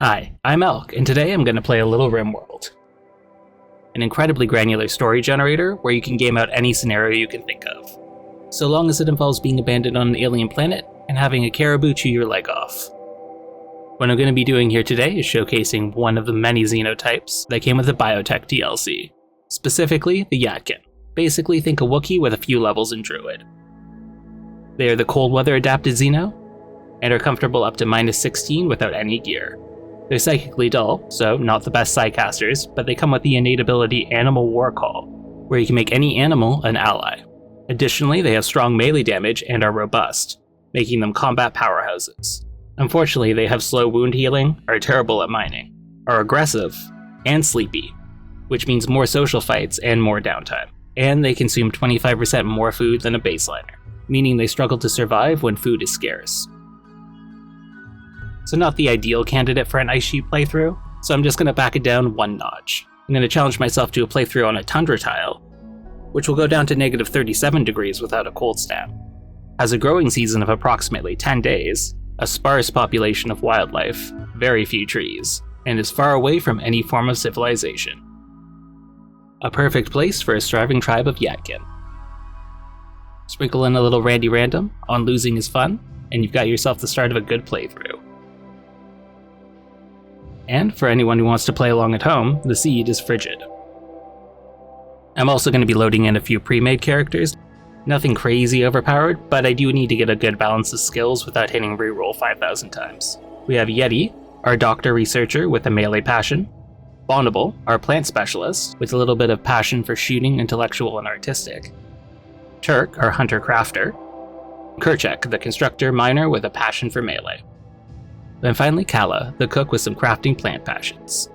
Hi, I'm Alch, and today I'm going to play a little Rimworld. An incredibly granular story generator where you can game out any scenario you can think of, so long as it involves being abandoned on an alien planet and having a caribou chew your leg off. What I'm going to be doing here today is showcasing one of the many xenotypes that came with the Biotech DLC, specifically the Yttakin. Basically think a Wookiee with a few levels in Druid. They are the cold weather adapted Xeno, and are comfortable up to -16 without any gear. They're psychically dull, so not the best psycasters, but they come with the innate ability Animal War Call, where you can make any animal an ally. Additionally, they have strong melee damage and are robust, making them combat powerhouses. Unfortunately, they have slow wound healing, are terrible at mining, are aggressive, and sleepy, which means more social fights and more downtime. And they consume 25% more food than a baseliner, meaning they struggle to survive when food is scarce. So not the ideal candidate for an ice sheet playthrough, so I'm just going to back it down one notch. I'm going to challenge myself to a playthrough on a Tundra tile, which will go down to -37 degrees without a cold snap. Has a growing season of approximately 10 days, a sparse population of wildlife, very few trees, and is far away from any form of civilization. A perfect place for a striving tribe of Yttakin. Sprinkle in a little randy random on losing is fun, and you've got yourself the start of a good playthrough. And for anyone who wants to play along at home, the seed is frigid. I'm also going to be loading in a few pre-made characters. Nothing crazy overpowered, but I do need to get a good balance of skills without hitting reroll 5,000 times. We have Yeti, our doctor researcher with a melee passion. Bondable, our plant specialist, with a little bit of passion for shooting, intellectual, and artistic. Turk, our hunter crafter. Kerchak, the constructor miner with a passion for melee. Then finally Kala, the cook with some crafting plant passions.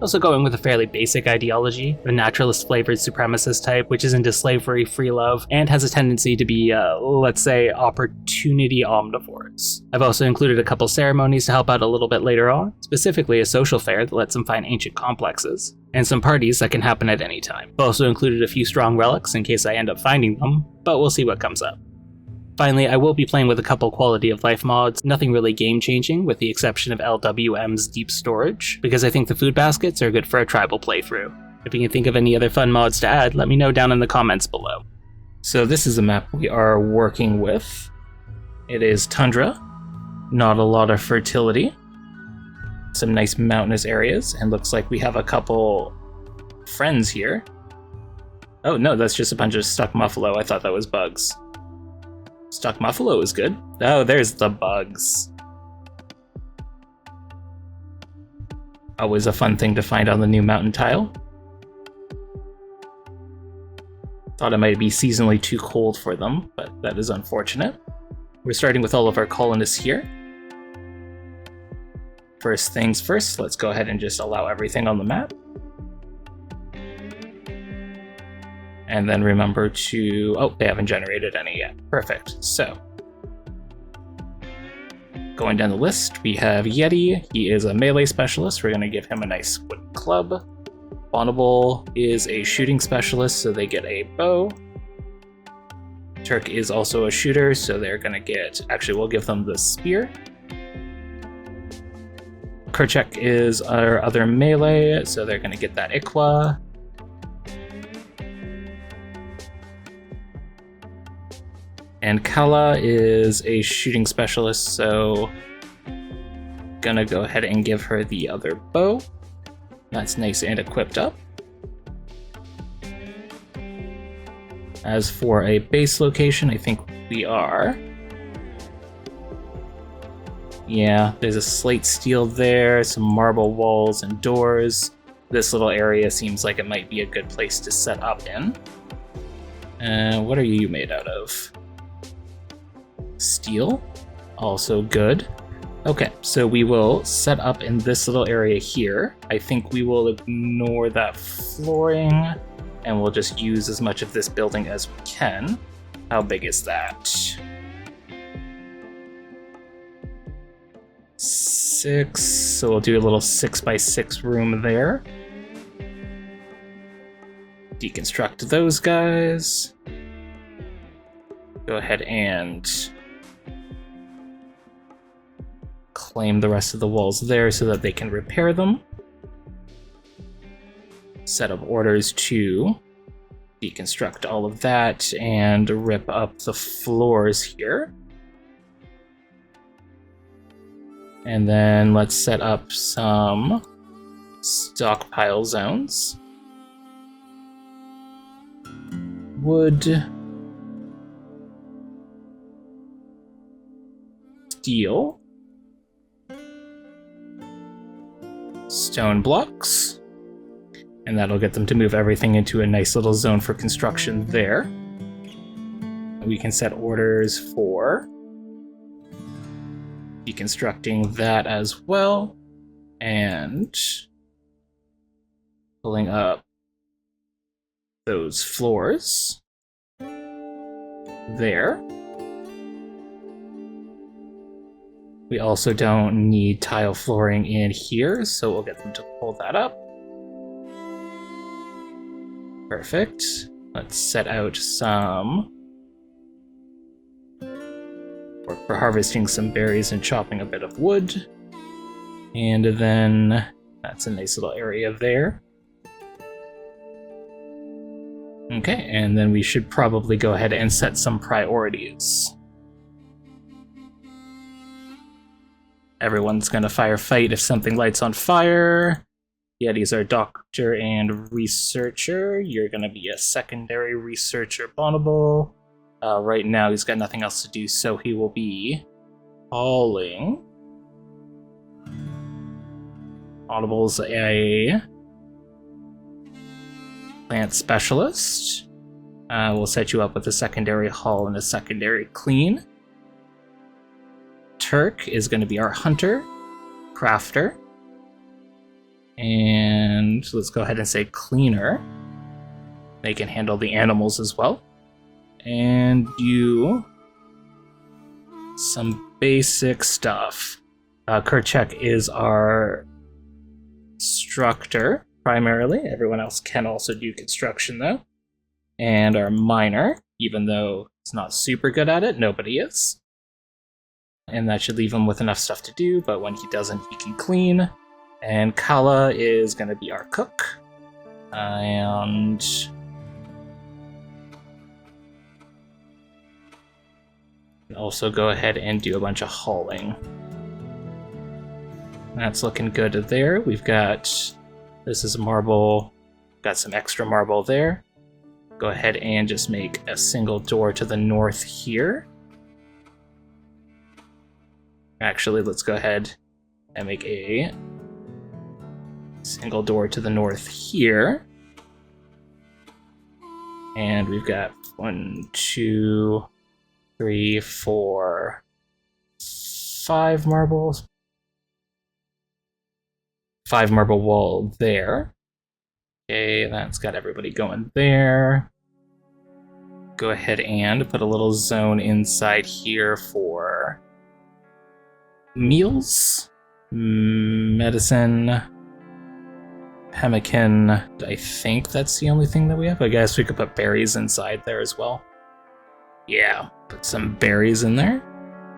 Also going with a fairly basic ideology, a naturalist flavored supremacist type which is into slavery, free love, and has a tendency to be, let's say, opportunity omnivores. I've also included a couple ceremonies to help out a little bit later on, specifically a social fair that lets them find ancient complexes, and some parties that can happen at any time. I've also included a few strong relics in case I end up finding them, but we'll see what comes up. Finally, I will be playing with a couple quality of life mods, nothing really game-changing with the exception of LWM's deep storage, because I think the food baskets are good for a tribal playthrough. If you can think of any other fun mods to add, let me know down in the comments below. So this is a map we are working with. It is Tundra, not a lot of fertility, some nice mountainous areas, and looks like we have a couple friends here. Oh no, that's just a bunch of stuck muffalo, I thought that was bugs. Stuck muffalo is good. Oh, there's the bugs. Always a fun thing to find on the new mountain tile. Thought it might be seasonally too cold for them, but that is unfortunate. We're starting with all of our colonists here. First things first, let's go ahead and just allow everything on the map. And then remember to, oh, they haven't generated any yet. Perfect, so. Going down the list, we have Yeti. He is a melee specialist. We're gonna give him a nice wooden club. Bondable is a shooting specialist, so they get a bow. Turk is also a shooter, so they're gonna get, actually we'll give them the spear. Kerchak is our other melee, so they're gonna get that Ikwa. And Kala is a shooting specialist, so gonna go ahead and give her the other bow. That's nice and equipped up. As for a base location, I think we are. Yeah, there's a slate steel there, some marble walls and doors. This little area seems like it might be a good place to set up in. What are you made out of? Steel, also good. Okay, so we will set up in this little area here. I think we will ignore that flooring and we'll just use as much of this building as we can. How big is that? 6, so we'll do a little 6x6 room there. Deconstruct those guys. Go ahead and claim the rest of the walls there so that they can repair them. Set up orders to deconstruct all of that and rip up the floors here. And then let's set up some stockpile zones. Wood. Steel. Stone blocks. And that'll get them to move everything into a nice little zone for construction there. We can set orders for deconstructing that as well, and pulling up those floors there. We also don't need tile flooring in here, so we'll get them to pull that up. Perfect. Let's set out some work for harvesting some berries and chopping a bit of wood. And then that's a nice little area there. Okay, and then we should probably go ahead and set some priorities. Everyone's gonna firefight if something lights on fire. Yeti's our doctor and researcher. You're gonna be a secondary researcher, Bonnable. Right now he's got nothing else to do, so he will be hauling. Bonnable's a plant specialist. We'll set you up with a secondary haul and a secondary clean. Turk is going to be our hunter, crafter. And let's go ahead and say cleaner. They can handle the animals as well. And do some basic stuff. Kerchak is our instructor, primarily. Everyone else can also do construction, though. And our miner, even though he's not super good at it, nobody is. And that should leave him with enough stuff to do, but when he doesn't, he can clean. And Kala is going to be our cook. And also go ahead and do a bunch of hauling. That's looking good there. We've got, this is marble, got some extra marble there. Go ahead and just make a single door to the north here. Actually, let's go ahead and make a single door to the north here. And we've got 1, 2, 3, 4, 5 marbles. 5 marble wall there. Okay, that's got everybody going there. Go ahead and put a little zone inside here for meals, medicine, pemmican. I think that's the only thing that we have. I guess we could put berries inside there as well. Yeah, put some berries in there.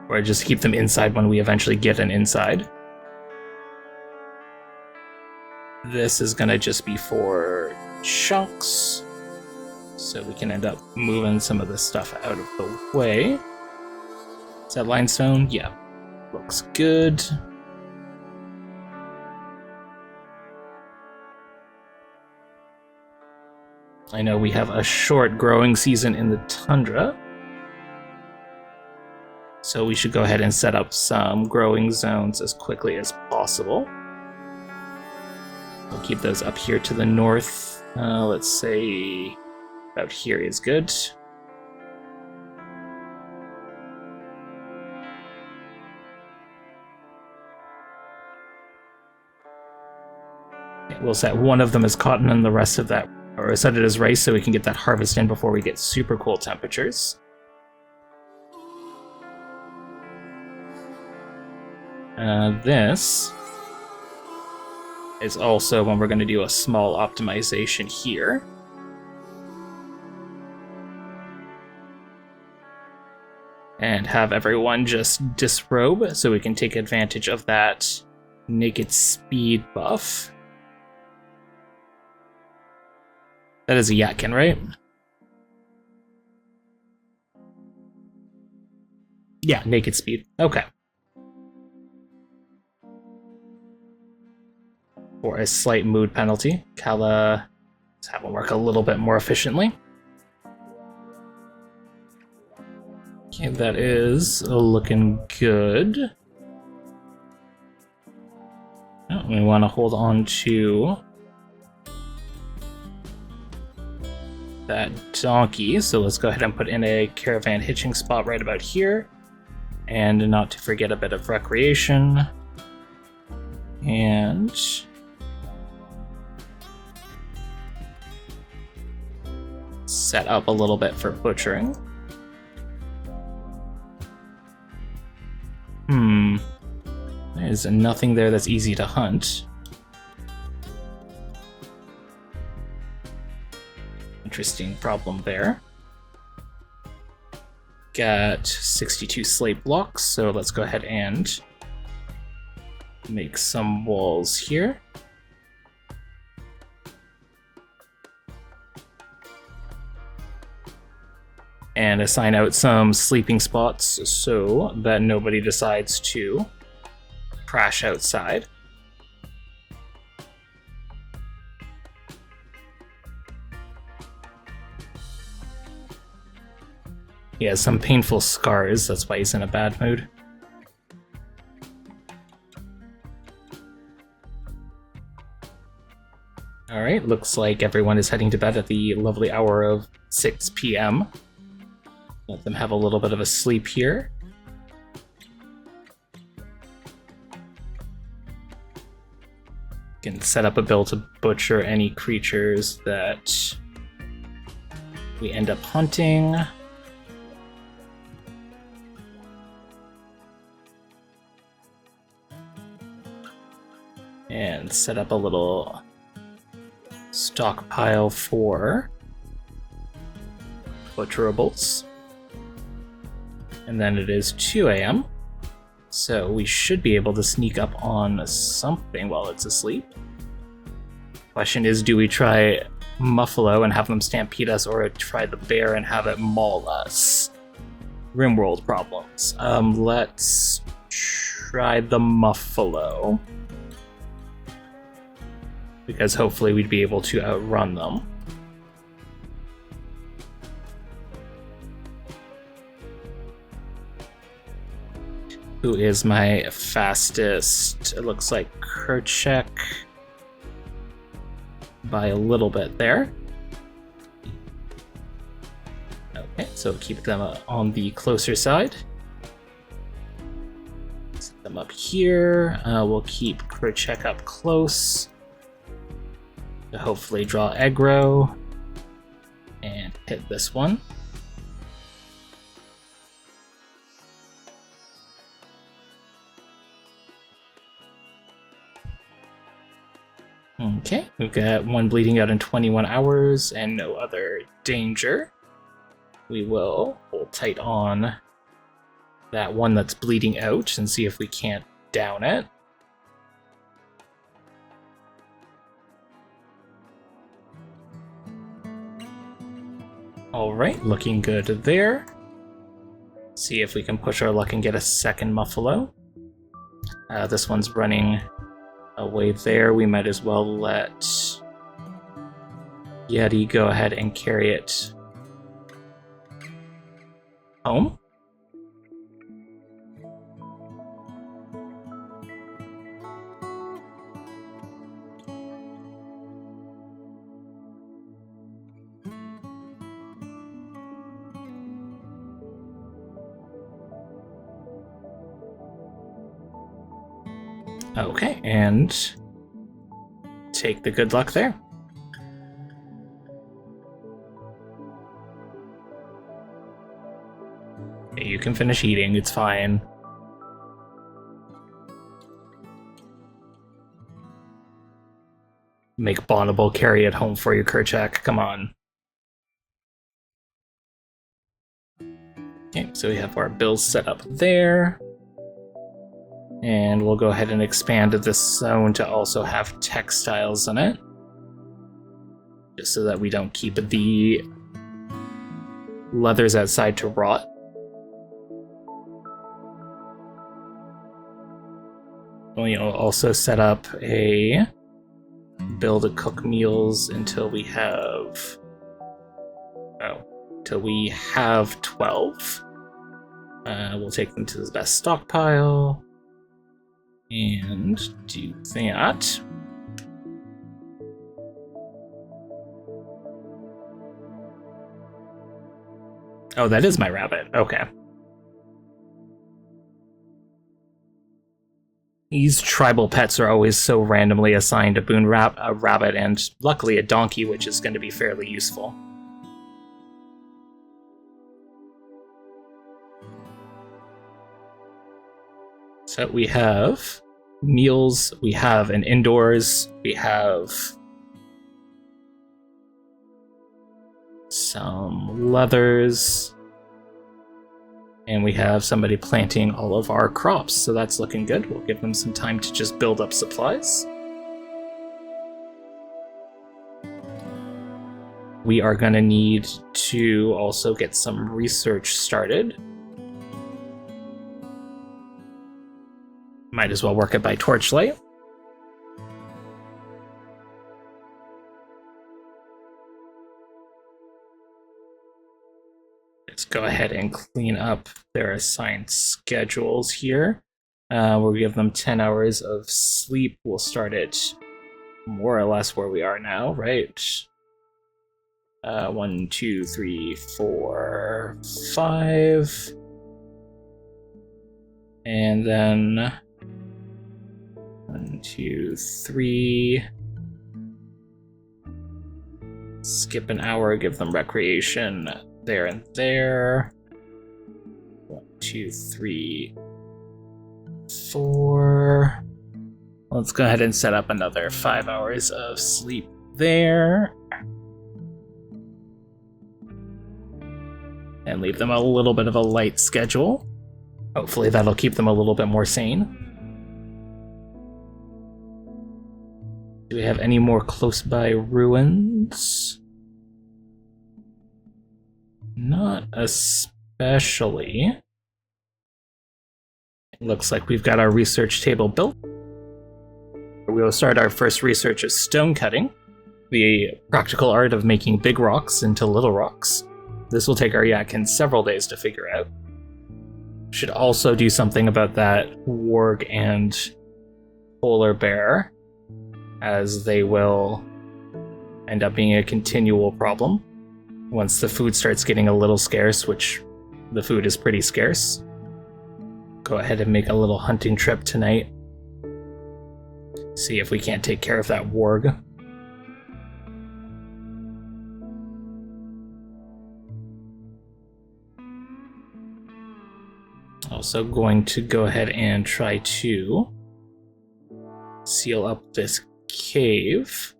Or just keep them inside when we eventually get an inside. This is gonna just be for chunks. So we can end up moving some of this stuff out of the way. Is that limestone? Yeah. Looks good. I know we have a short growing season in the tundra, so we should go ahead and set up some growing zones as quickly as possible. We'll keep those up here to the north. Let's say about here is good. We'll set one of them as cotton and the rest of that, or set it as rice so we can get that harvest in before we get super cool temperatures. This is also when we're going to do a small optimization here. And have everyone just disrobe so we can take advantage of that naked speed buff. That is a Yttakin, right? Yeah, naked speed. Okay. For a slight mood penalty, Kala, let's have him work a little bit more efficiently. Okay, that is looking good. Oh, we want to hold on to that donkey, so let's go ahead and put in a caravan hitching spot right about here. And not to forget a bit of recreation. And set up a little bit for butchering. There's nothing there that's easy to hunt. Interesting problem there. Got 62 slate blocks, so let's go ahead and make some walls here. And assign out some sleeping spots so that nobody decides to crash outside. He has some painful scars, that's why he's in a bad mood. Alright, looks like everyone is heading to bed at the lovely hour of 6 p.m. Let them have a little bit of a sleep here. Can set up a build to butcher any creatures that we end up hunting. And set up a little stockpile for butcherables. And then it is 2 a.m. So we should be able to sneak up on something while it's asleep. Question is, do we try Muffalo and have them stampede us, or try the bear and have it maul us? Rimworld problems. Let's try the Muffalo. Because hopefully we'd be able to outrun them. Who is my fastest? It looks like Kerchak by a little bit there. Okay, so keep them on the closer side. Set them up here. We'll keep Kerchak up close to hopefully draw aggro and hit this one. Okay, we've got one bleeding out in 21 hours and no other danger. We will hold tight on that one that's bleeding out and see if we can't down it. Alright, looking good there. See if we can push our luck and get a second Muffalo. This one's running away there. We might as well let Yeti go ahead and carry it home. Okay, and take the good luck there. Okay, you can finish eating, it's fine. Make Bonnable carry it home for you, Kerchak, come on. Okay, so So we have our bills set up there. And we'll go ahead and expand this zone to also have textiles in it. Just so that we don't keep the leathers outside to rot. We'll also set up a build to cook meals until we have... till we have 12. We'll take them to the best stockpile. And do that. Oh, that is my rabbit. Okay. These tribal pets are always so randomly assigned a boon a rabbit and luckily a donkey, which is going to be fairly useful. So we have meals, we have an indoors, we have some leathers, and we have somebody planting all of our crops, so that's looking good. We'll give them some time to just build up supplies. We are going to need to also get some research started. Might as well work it by torchlight. Let's go ahead and clean up their assigned schedules here. We'll give them 10 hours of sleep. We'll start it more or less where we are now, right? 1, 2, 3, 4, 5. And then 1, 2, 3. Skip an hour, give them recreation there and there. 1, 2, 3, 4. Let's go ahead and set up another 5 hours of sleep there. And leave them a little bit of a light schedule. Hopefully that'll keep them a little bit more sane. Do we have any more close by ruins? Not especially. It looks like we've got our research table built. We'll start our first research of stone cutting, the practical art of making big rocks into little rocks. This will take our Yttakin several days to figure out. Should also do something about that warg and polar bear, as they will end up being a continual problem once the food starts getting a little scarce, which the food is pretty scarce. Go ahead and make a little hunting trip tonight. See if we can't take care of that warg. Also going to go ahead and try to seal up this cave.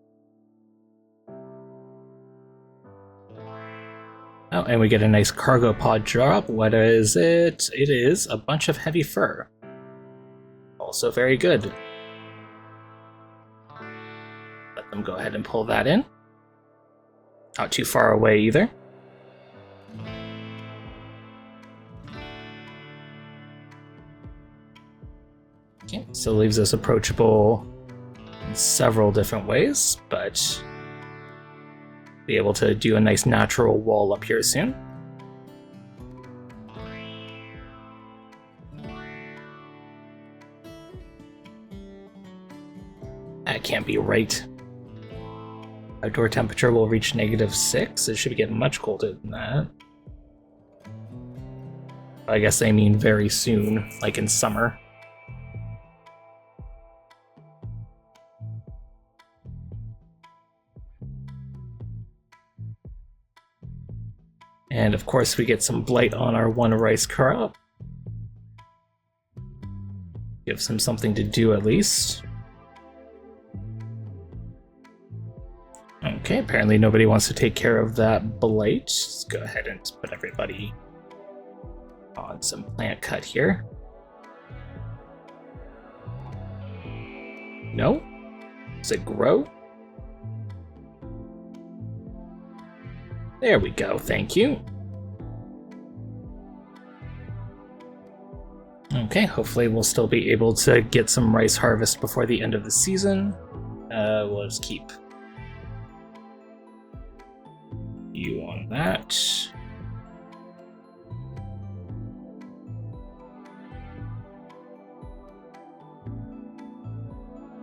Oh, and we get a nice cargo pod drop. What is it? It is a bunch of heavy fur. Also very good. Let them go ahead and pull that in. Not too far away either. Okay, so leaves us approachable in several different ways, but be able to do a nice natural wall up here soon. That can't be right. Outdoor temperature will reach -6. It should get much colder than that. I guess they mean very soon, like in summer. And of course we get some blight on our one rice crop. Gives him something to do at least. Okay, apparently nobody wants to take care of that blight. Let's go ahead and put everybody On some plant cut here. No? Does it grow? There we go, thank you. Okay, hopefully we'll still be able to get some rice harvest before the end of the season. We'll just keep you on that.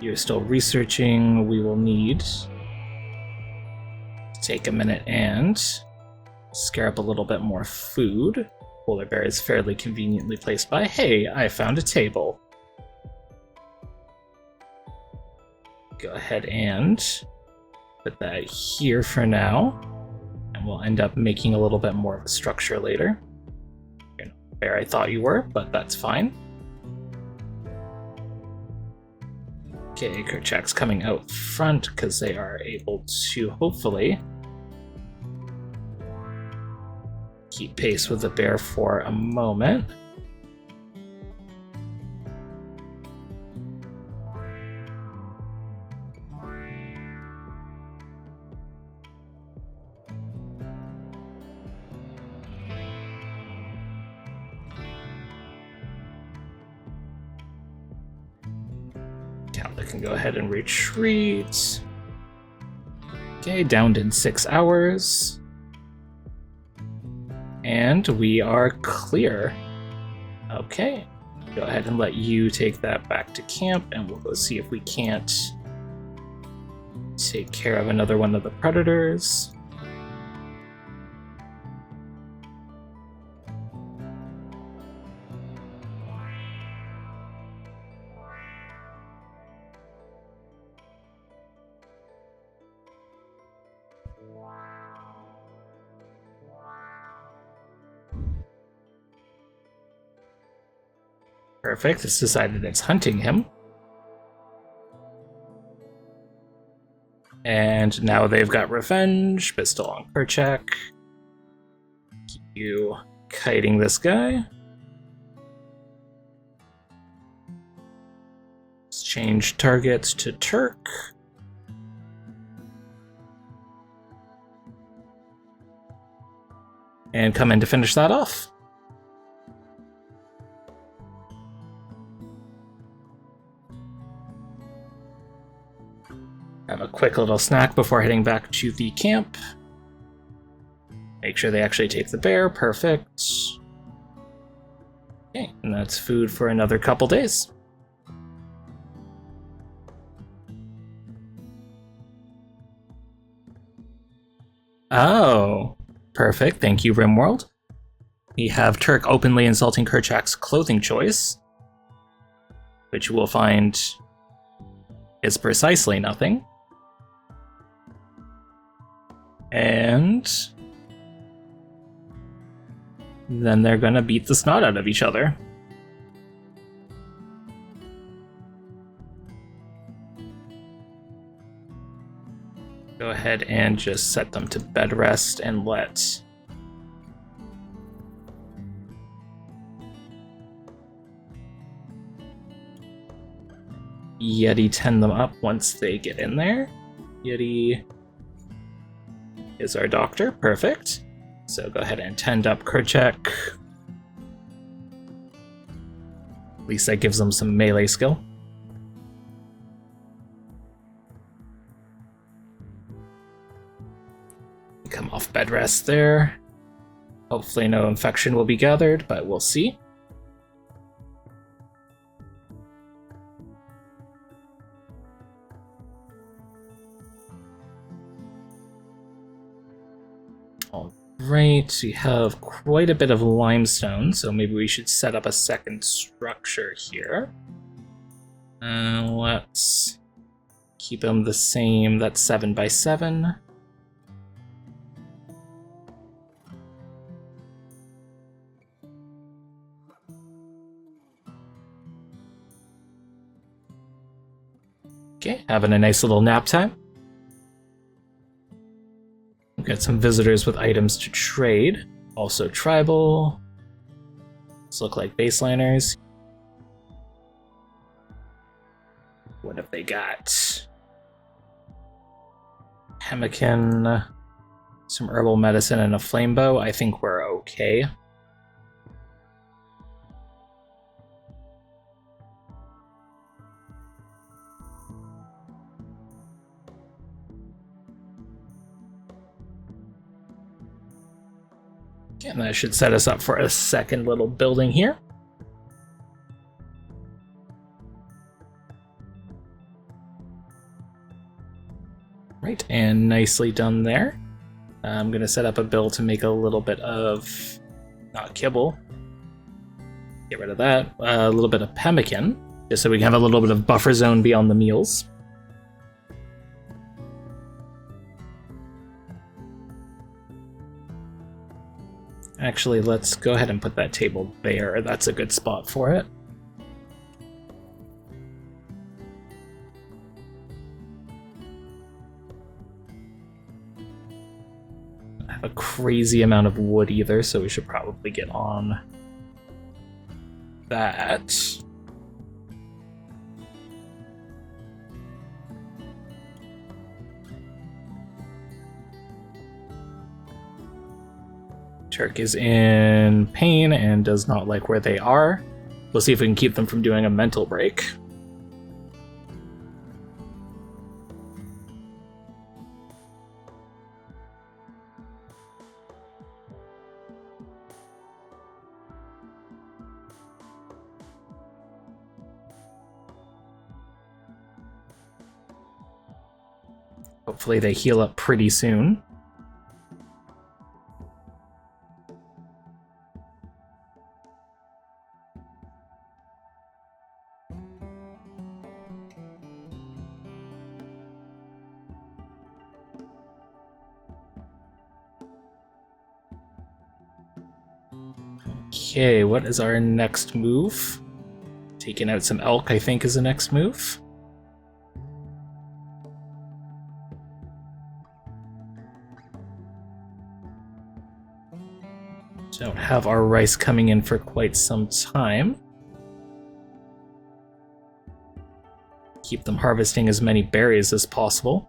You're still researching. We will need to take a minute and scare up a little bit more food. Polar bear is fairly conveniently placed by. Hey, I found a table. Go ahead and put that here for now, and we'll end up making a little bit more of a structure later. You're not the bear I thought you were, but that's fine. Okay, Kerchak's coming out front because they are able to hopefully keep pace with the bear for a moment. They can go ahead and retreat. Okay, downed in 6 hours. And we are clear. Okay, go ahead and let you take that back to camp, and we'll go see if we can't take care of another one of the predators. Perfect, it's decided it's hunting him. And now they've got revenge. Pistol on Kerchak. Keep you kiting this guy. Let's change targets to Turk. And come in to finish that off. Have a quick little snack before heading back to the camp. Make sure they actually take the bear. Perfect. Okay, and that's food for another couple days. Oh, perfect. Thank you, Rimworld. We have Turk openly insulting Kerchak's clothing choice, which you will find is precisely nothing. And then they're gonna beat the snot out of each other. Go ahead and just set them to bed rest and let Yeti tend them up once they get in there. Yeti is our doctor, perfect. So go ahead and tend up Kerchak. At least that gives them some melee skill. Come off bed rest there. Hopefully no infection will be gathered, but we'll see. Right, we have quite a bit of limestone, so maybe we should set up a second structure here. Let's keep them the same. That's 7 by 7. Okay, having a nice little nap time. We've got some visitors with items to trade. Also tribal. These look like baseliners. What have they got? Pemmican, some herbal medicine, and a flame bow. I think we're okay. And that should set us up for a second little building here. Right, and nicely done there. I'm going to set up a build to make a little bit of, not kibble, get rid of that, a little bit of pemmican, just so we can have a little bit of buffer zone beyond the meals. Actually, let's go ahead and put that table there. That's a good spot for it. I have a crazy amount of wood either, so we should probably get on that. Turk is in pain and does not like where they are. We'll see if we can keep them from doing a mental break. Hopefully they heal up pretty soon. Okay, what is our next move? Taking out some elk, I think, is the next move. Don't have our rice coming in for quite some time. Keep them harvesting as many berries as possible.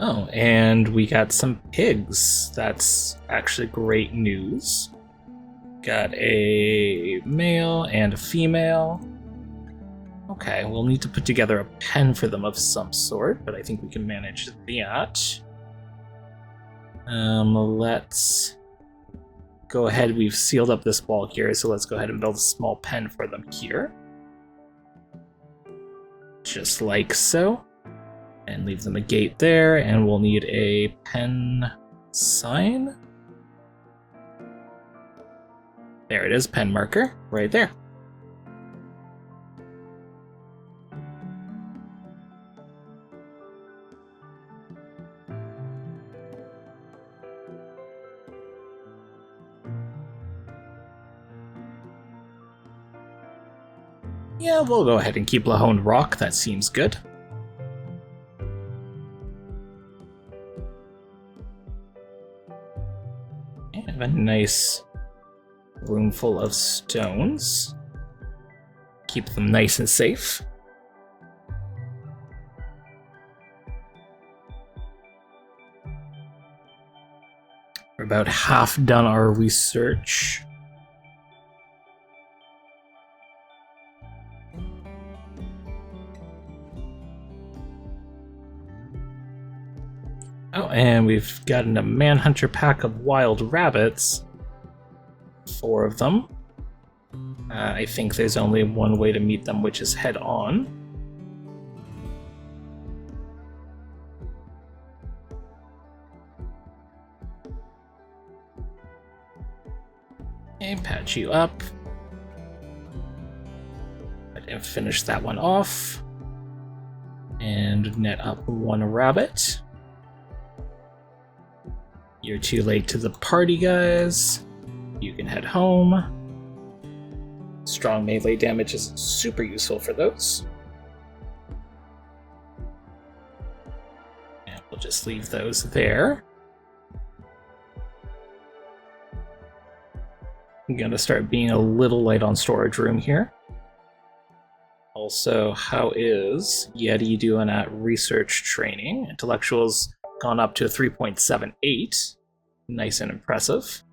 Oh, and we got some pigs. That's actually great news. Got a male and a female. Okay, we'll need to put together a pen for them of some sort, but I think we can manage that. Let's go ahead. We've sealed up this wall here, so let's go ahead and build a small pen for them here. Just like so. And leave them a gate there, and we'll need a pen sign. There it is, pen marker, right there. Yeah, we'll go ahead and keep Lahone Rock, that seems good. A nice room full of stones. Keep them nice and safe. We're about half done our research. Oh, and we've gotten a manhunter pack of wild rabbits. 4 of them. I think there's only one way to meet them, which is head on. Okay, patch you up. And finish that one off. And net up 1 rabbit. You're too late to the party, guys. You can head home. Strong melee damage is super useful for those. just leave those there. I'm gonna start being a little light on storage room here. Also, how is Yeti doing at research training? Intellectual's gone up to a 3.78. Nice and impressive.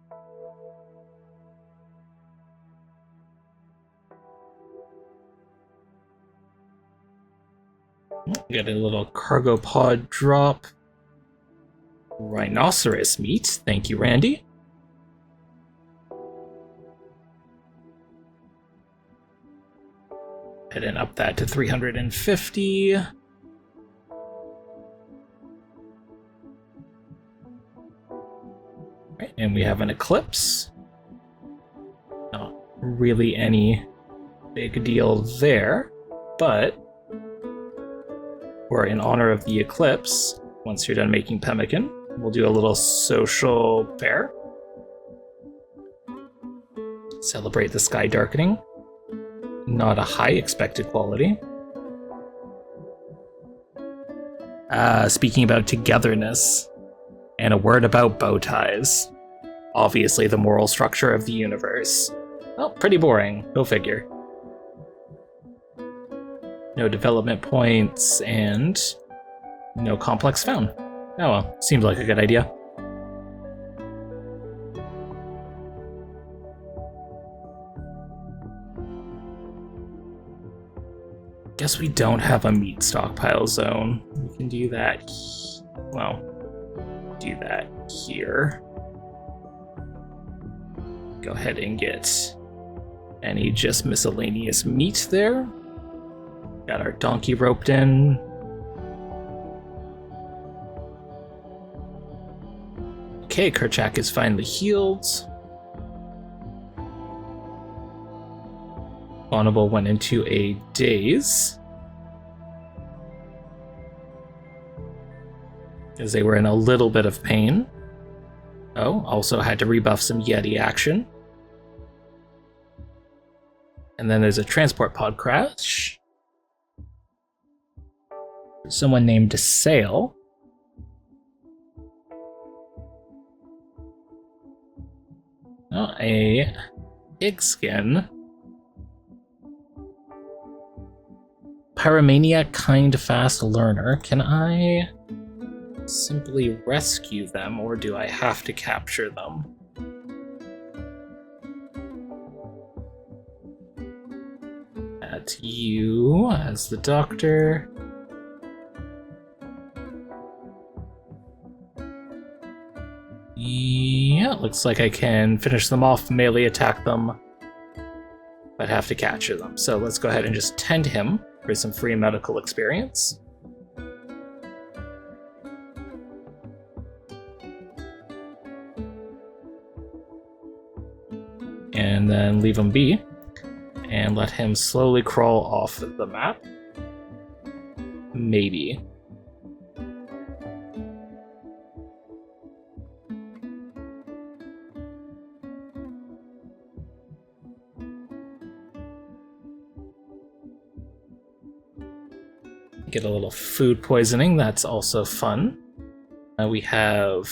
Got a little cargo pod drop. Rhinoceros meat. Thank you, Randy. Heading up that to 350. Right, and we have an eclipse. Not really any big deal there, but in honor of the eclipse, once you're done making pemmican, we'll do a little social fair. Celebrate the sky darkening. Not a high expected quality. Speaking about togetherness, and a word about bow ties. Obviously the moral structure of the universe. Well, pretty boring, go figure. No development points, and no complex found. Oh well, seems like a good idea. Guess we don't have a meat stockpile zone. We can do that, well, do that here. Go ahead and get any just miscellaneous meat there. Got our donkey roped in. Okay, Kerchak is finally healed. Bonneville went into a daze, as they were in a little bit of pain. Oh, also had to rebuff some Yeti action. And then there's a transport pod crash. Someone named Sail. Oh, a pig skin. Pyromania kind fast learner. Can I simply rescue them, or do I have to capture them? Add you as the doctor. Yeah, looks like I can finish them off, melee attack them, but have to capture them. So let's go ahead and just tend him for some free medical experience. And then leave him be, and let him slowly crawl off the map. Maybe. Get a little food poisoning, that's also fun. We have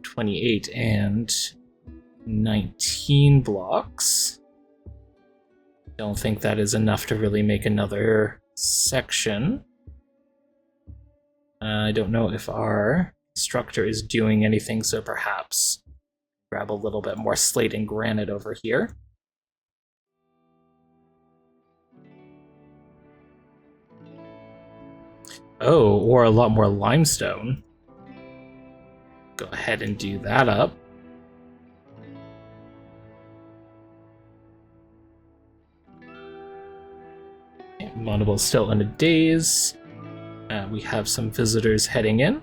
28 and 19 blocks. Don't think that is enough to really make another section. I don't know if our instructor is doing anything, so perhaps grab a little bit more slate and granite over here. Oh, or a lot more limestone. Go ahead and do that up. Okay, Monable's still in a daze. We have some visitors heading in.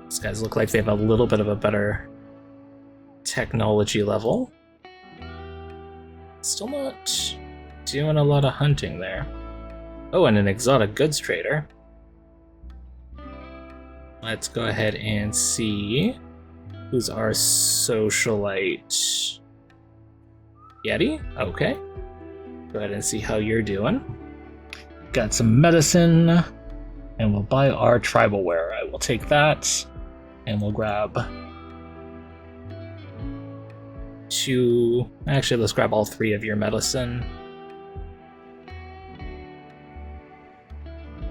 These guys look like they have a little bit of a better technology level. Still not doing a lot of hunting there. Oh, and an exotic goods trader. Let's go ahead and see who's our socialite. Yeti? Okay. Go ahead and see how you're doing. got some medicine, and we'll buy our tribal wear. I will take that, and we'll grab 2. Actually, let's grab all 3 of your medicine.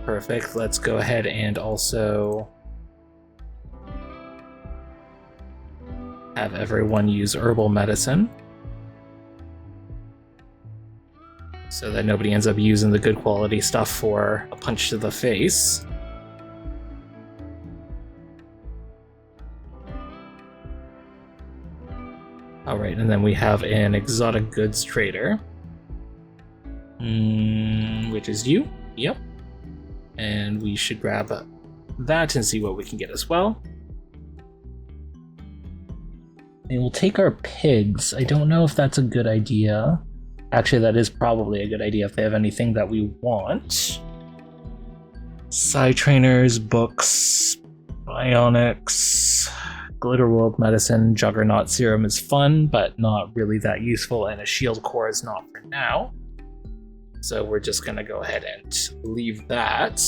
Perfect. Let's go ahead and also have everyone use herbal medicine so that nobody ends up using the good quality stuff for a punch to the face. Alright, and then we have an exotic goods trader. Which is you. Yep. And we should grab that and see what we can get as well. And we'll take our pigs. I don't know if that's a good idea. Actually, that is probably a good idea if they have anything that we want. Psi trainers, books, bionics, glitter world medicine, juggernaut serum is fun, but not really that useful, and a shield core is not for now. So we're just gonna go ahead and leave that.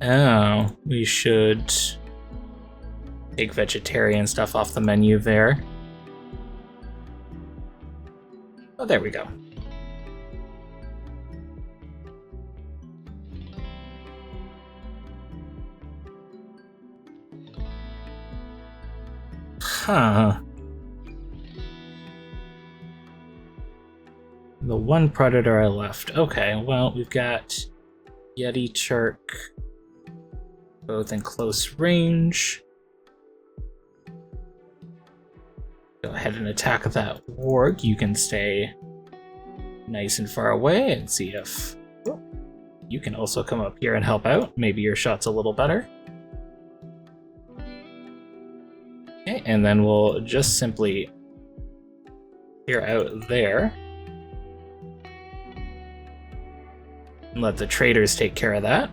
Oh, we should take vegetarian stuff off the menu there. Oh, there we go. Huh. The one predator I left. Okay, well, we've got Yeti Turk, both in close range. Go ahead and attack that warg. You can stay nice and far away and see if you can also come up here and help out. Maybe your shot's a little better. Okay, and then we'll just simply clear out there and let the traders take care of that.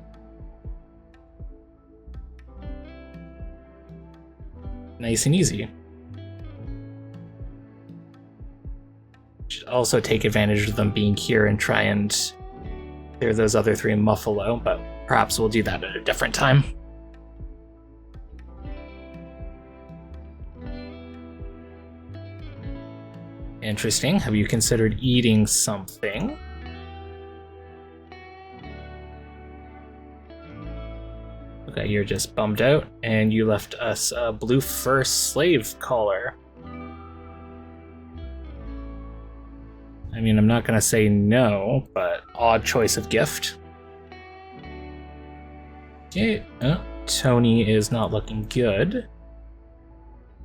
Nice and easy. Should also take advantage of them being here and try and clear those other 3 Muffalo, but perhaps we'll do that at a different time. Interesting. Have you considered eating something? Okay, you're just bummed out, and you left us a blue fur slave collar. I mean, I'm not gonna say no, but odd choice of gift. Okay, Tony is not looking good.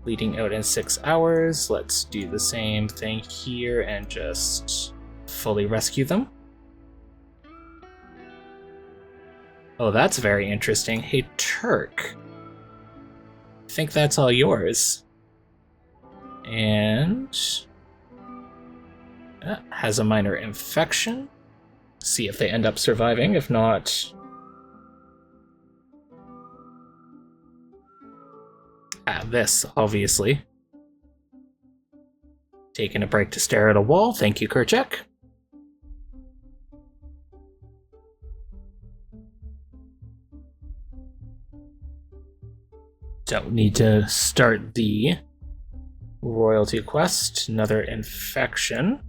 Leading out in 6 hours. Let's do the same thing here and just fully rescue them. Oh, that's very interesting. Hey, Turk. I think that's all yours. And has a minor infection. See if they end up surviving. If not, this, obviously. Taking a break to stare at a wall. Thank you, Kerchak. Don't need to start the royalty quest. Another infection.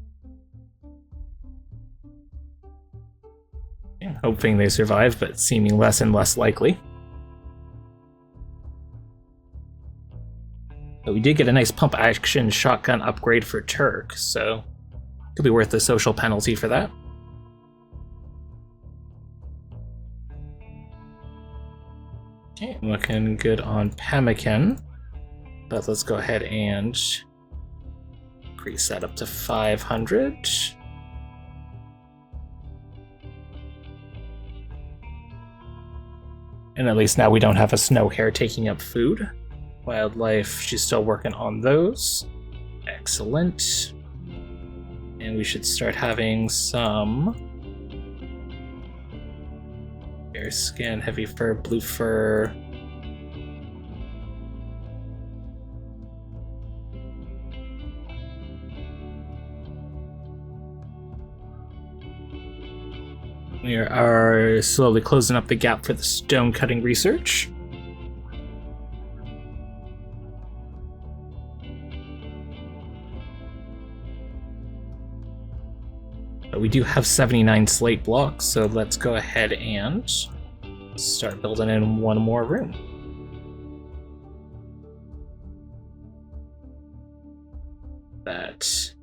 Hoping they survive, but seeming less and less likely. But we did get a nice pump action shotgun upgrade for Turk, so could be worth the social penalty for that. Okay, looking good on Pemmican, but let's go ahead and increase that up to 500. And at least now we don't have a snow hare taking up food. Wildlife, she's still working on those. Excellent. And we should start having some bear skin, heavy fur, blue fur. We are slowly closing up the gap for the stone cutting research. But we do have 79 slate blocks, so let's go ahead and start building in one more room. That's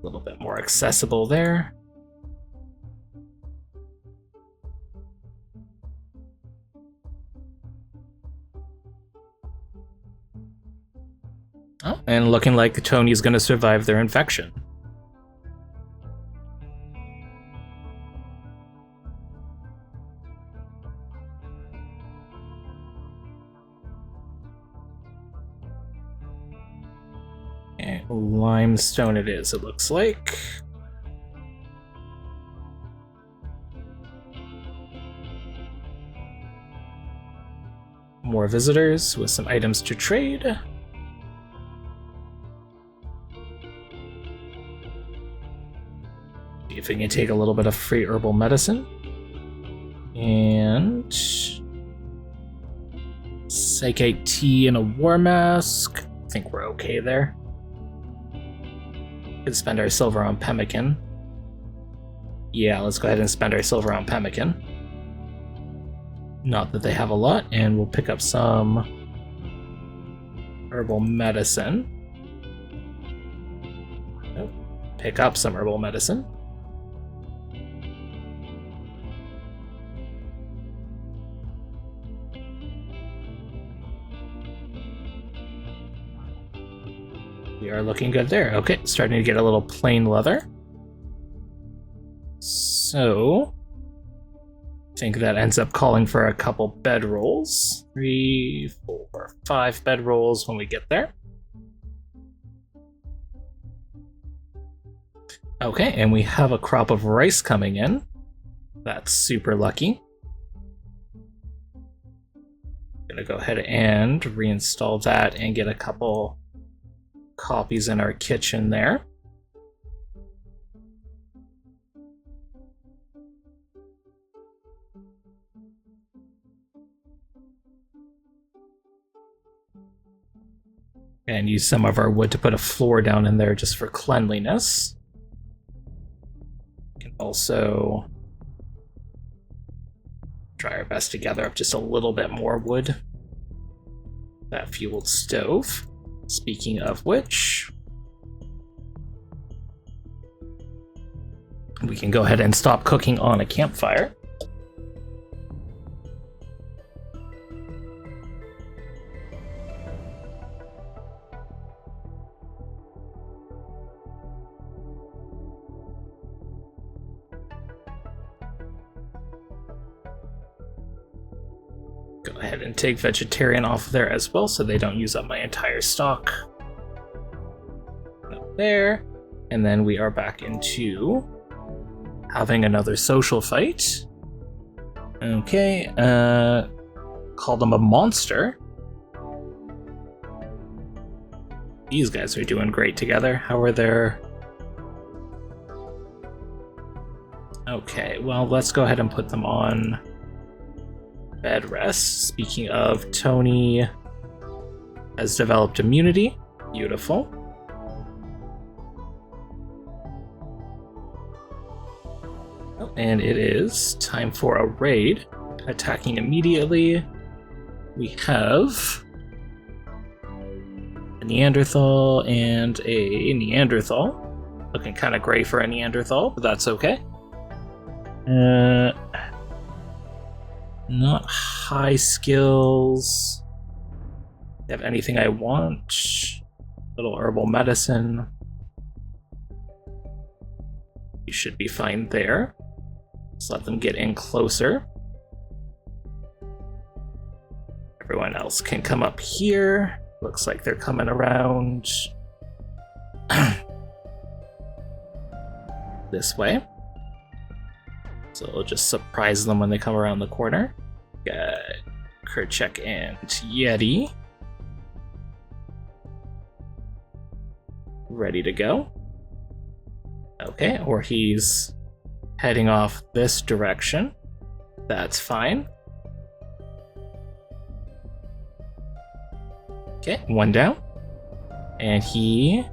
a little bit more accessible there. Oh, and looking like Tony's going to survive their infection. And limestone it is, it looks like. More visitors with some items to trade. See if we can take a little bit of free herbal medicine. And psychite tea and a war mask. I think we're okay there. Could spend our silver on pemmican. Yeah, let's go ahead and spend our silver on pemmican. Not that they have a lot, and we'll pick up some herbal medicine. Oh, pick up some herbal medicine. We are looking good there. Okay, starting to get a little plain leather. So, I think that ends up calling for a couple bedrolls. 3, 4, 5 bedrolls when we get there. Okay, and we have a crop of rice coming in. That's super lucky. Gonna go ahead and reinstall that and get a couple copies in our kitchen there. And use some of our wood to put a floor down in there just for cleanliness. We can also try our best to gather up just a little bit more wood. That fueled stove. Speaking of which, we can go ahead and stop cooking on a campfire. Go ahead and take vegetarian off there as well so they don't use up my entire stock. Up there. And then we are back into having another social fight. Okay, call them a monster. These guys are doing great together. How are their... Okay, well, let's go ahead and put them on bed rest. Speaking of, Tony has developed immunity. Beautiful. Oh, and it is time for a raid. Attacking immediately. We have a Neanderthal and a Neanderthal. Looking kind of gray for a Neanderthal, but that's okay. Not high skills. Have anything I want? Little herbal medicine. You should be fine there. Just let them get in closer. Everyone else can come up here. Looks like they're coming around this way. So we'll just surprise them when they come around the corner. Got Kerchak and Yeti ready to go. Okay, or he's heading off this direction. That's fine. Okay, one down. And he...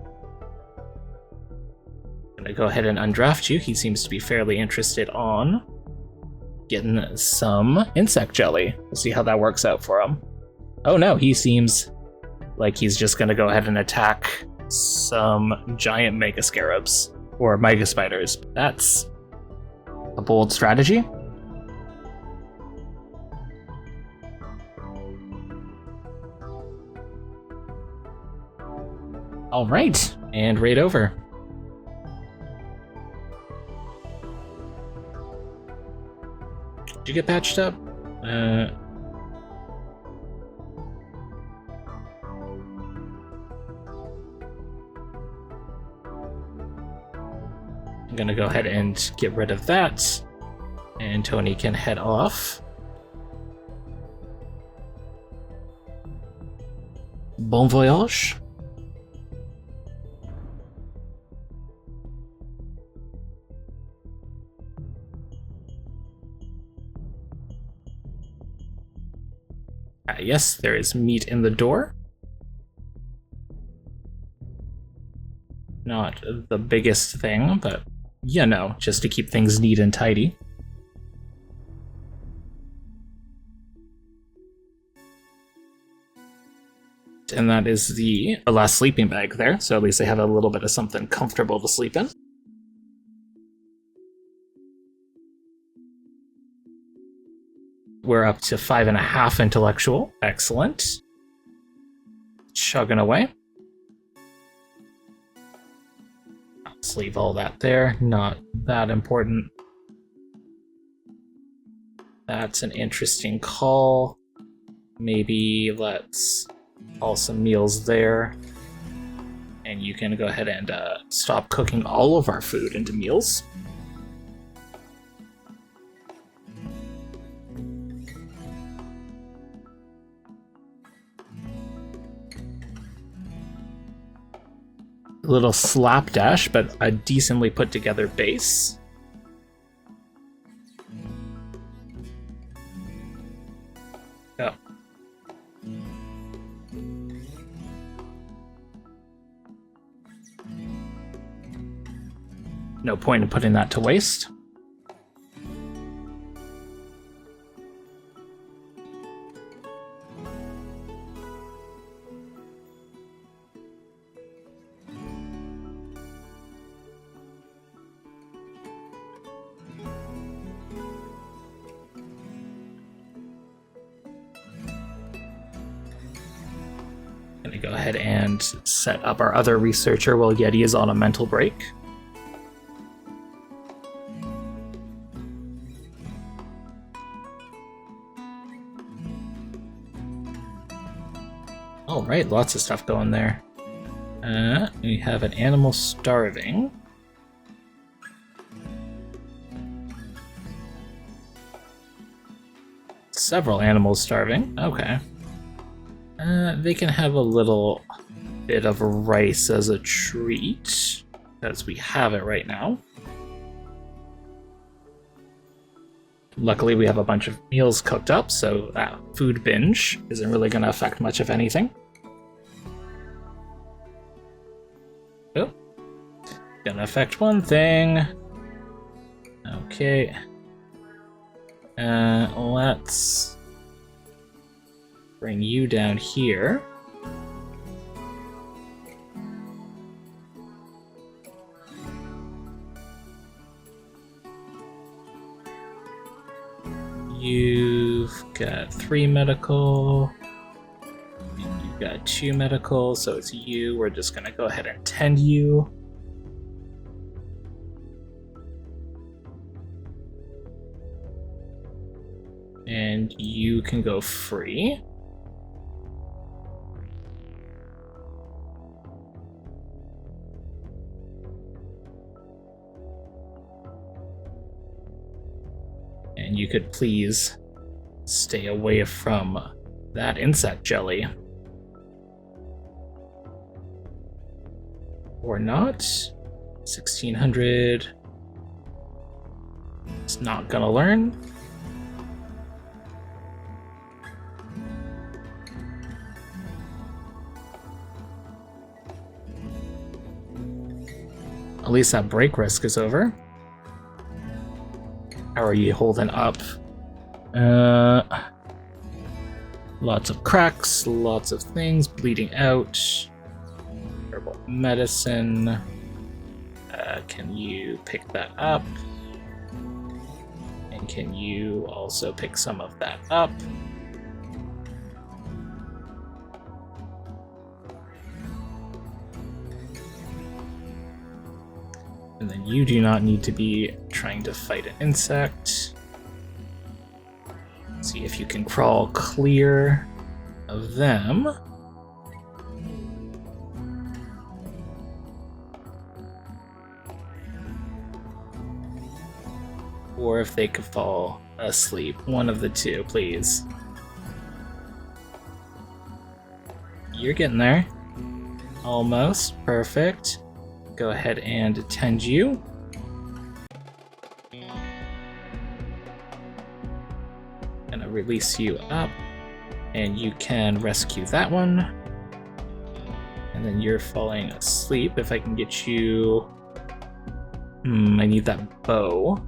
gonna go ahead and undraft you. He seems to be fairly interested on getting some insect jelly. We'll see how that works out for him. Oh no, he seems like he's just gonna go ahead and attack some giant mega scarabs or mega spiders. That's a bold strategy. All right, and raid over. Did you get patched up? I'm gonna go ahead and get rid of that, and Tony can head off. Bon voyage. Yes, there is meat in the door. Not the biggest thing, but you know, just to keep things neat and tidy. And that is the last sleeping bag there, so at least I have a little bit of something comfortable to sleep in. We're up to 5.5 intellectual. Excellent. Chugging away. Let's leave all that there. Not that important. That's an interesting call. Maybe let's haul some meals there. And you can go ahead and stop cooking all of our food into meals. A little slapdash, but a decently put together base. Oh. No point in putting that to waste. Gonna go ahead and set up our other researcher while Yeti is on a mental break. All right, lots of stuff going there. We have an animal starving. Several animals starving. Okay. They can have a little bit of rice as a treat, as we have it right now. Luckily, we have a bunch of meals cooked up, so that food binge isn't really going to affect much of anything. Oh, gonna affect one thing. Okay. Let's bring you down here. You've got 3 medical. You've got 2 medical, so it's you. We're just gonna go ahead and tend you. And you can go free. And you could please stay away from that insect jelly. Or not. 1600. It's not gonna learn. At least that break risk is over. How are you holding up? Lots of cracks, lots of things, bleeding out. Herbal medicine. Can you pick that up? And can you also pick some of that up? And then you do not need to be trying to fight an insect. See if you can crawl clear of them. Or if they could fall asleep. One of the two, please. You're getting there. Almost. Perfect. Go ahead and attend you. Gonna release you up, and you can rescue that one. And then you're falling asleep. If I can get you... I need that bow.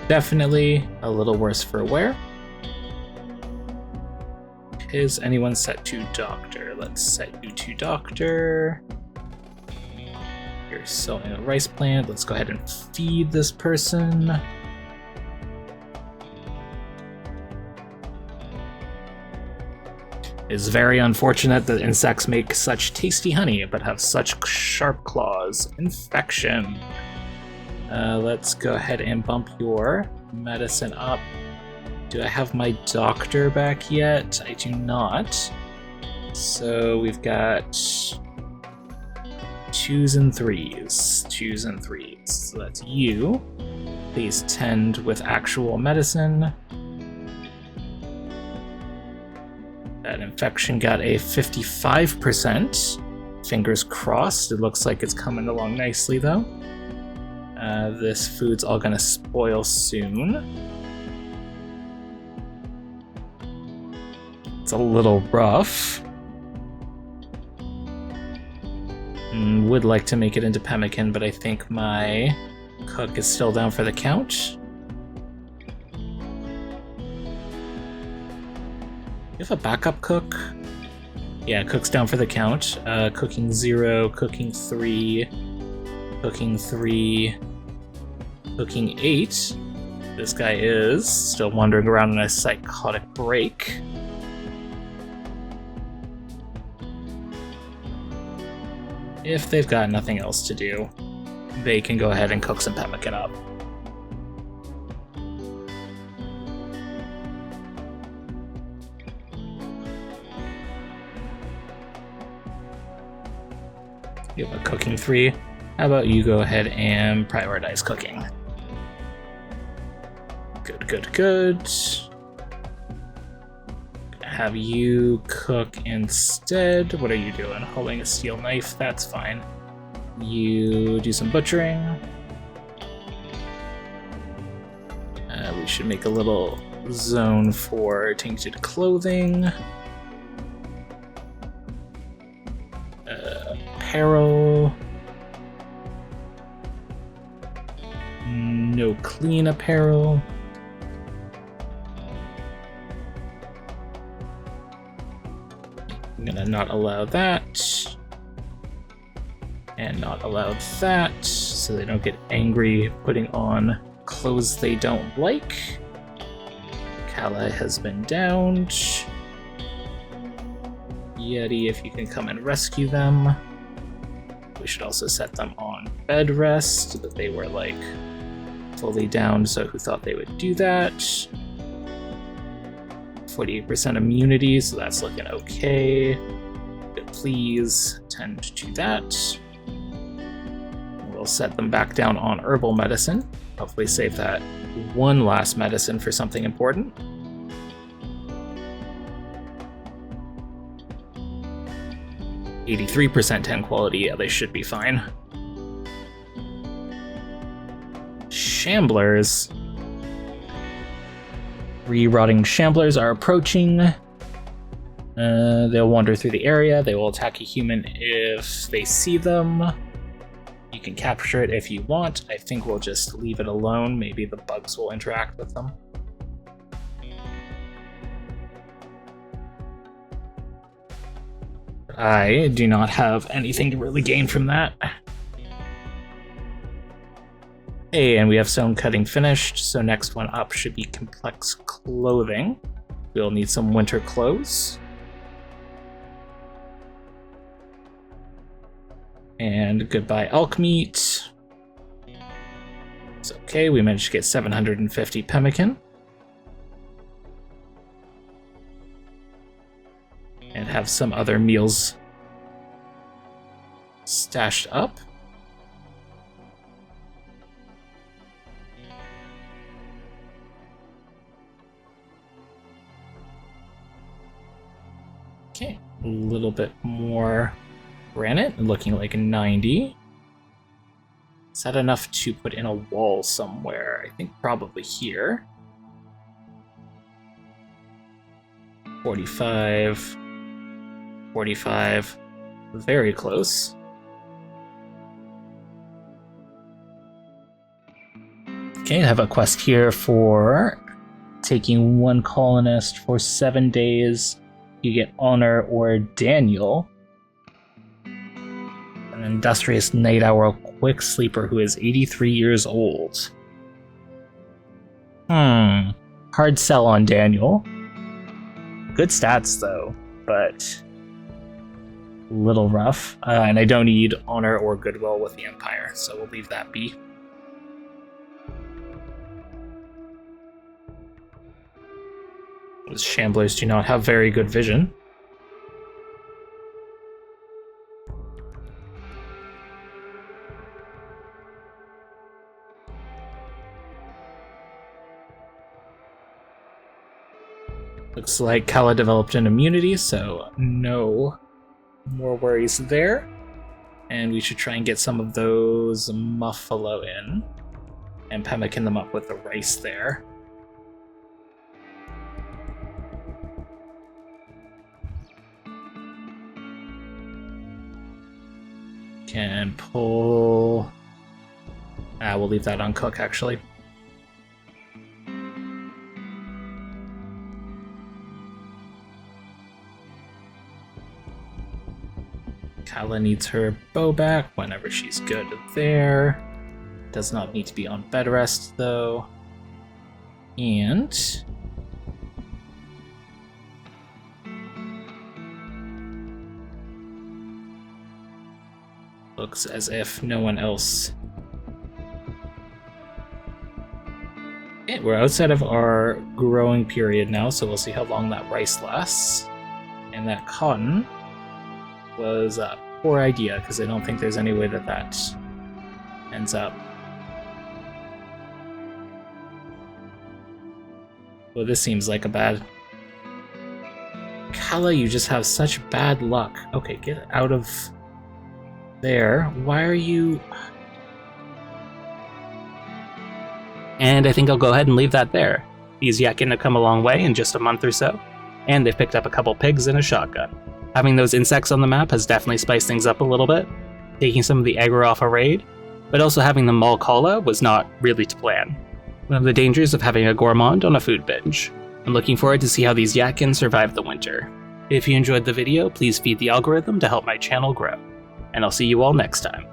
Definitely a little worse for wear. Is anyone set to doctor? Let's set you to doctor. You're sowing a rice plant. Let's go ahead and feed this person. It's very unfortunate that insects make such tasty honey, but have such sharp claws. Infection. Let's go ahead and bump your medicine up. Do I have my doctor back yet? I do not. So we've got 2s and 3s. 2s and 3s. So that's you. Please tend with actual medicine. That infection got a 55%. Fingers crossed. It looks like it's coming along nicely though. This food's all gonna spoil soon. It's a little rough. Would like to make it into pemmican, but I think my cook is still down for the count. You have a backup cook? Yeah, cook's down for the count. Cooking 0, cooking 3, cooking 3, cooking 8. This guy is still wandering around in a psychotic break. If they've got nothing else to do, they can go ahead and cook some pemmican up. You have a cooking 3. How about you go ahead and prioritize cooking? Good, good, good. Have you cook instead. What are you doing? Holding a steel knife? That's fine. You do some butchering. We should make a little zone for tainted clothing. Apparel. No clean apparel. I'm gonna not allow that. And not allow that, so they don't get angry putting on clothes they don't like. Kala has been downed. Yeti, if you can come and rescue them. We should also set them on bed rest, so that they were like fully down, so who thought they would do that? 48% immunity, so that's looking okay. But please tend to that. We'll set them back down on herbal medicine. Hopefully save that one last medicine for something important. 83% 10 quality, yeah, they should be fine. Shamblers. 3 rotting shamblers are approaching. They'll wander through the area. They will attack a human if they see them. You can capture it if you want. I think we'll just leave it alone. Maybe the bugs will interact with them. I do not have anything to really gain from that. Hey, and we have stone cutting finished, so next one up should be complex clothing. We'll need some winter clothes. And goodbye elk meat. It's okay, we managed to get 750 pemmican. And have some other meals stashed up. Okay, a little bit more granite, looking like 90. Is that enough to put in a wall somewhere? I think probably here. 45. 45. Very close. Okay, I have a quest here for taking 1 colonist for 7 days. You get Honor or Daniel. An industrious night owl quick sleeper who is 83 years old. Hard sell on Daniel. Good stats though, but a little rough. And I don't need Honor or Goodwill with the Empire, so we'll leave that be. Those Shamblers do not have very good vision. Looks like Kala developed an immunity, so no more worries there. And we should try and get some of those Muffalo in and pemmican them up with the rice there. Can pull... we'll leave that on cook, actually. Kala needs her bow back whenever she's good there. Does not need to be on bed rest, though. And... looks as if no one else... Okay, we're outside of our growing period now, so we'll see how long that rice lasts. And that cotton was a poor idea, because I don't think there's any way that that ends up. Well, this seems like a bad... Kala, you just have such bad luck. Okay, get out of there. Why are you... And I think I'll go ahead and leave that there. These Yttakins have come a long way in just a month or so, and they've picked up a couple pigs and a shotgun. Having those insects on the map has definitely spiced things up a little bit, taking some of the aggro off a raid, but also having them all Kala was not really to plan. One of the dangers of having a gourmand on a food binge. I'm looking forward to see how these Yttakins survive the winter. If you enjoyed the video, please feed the algorithm to help my channel grow, and I'll see you all next time.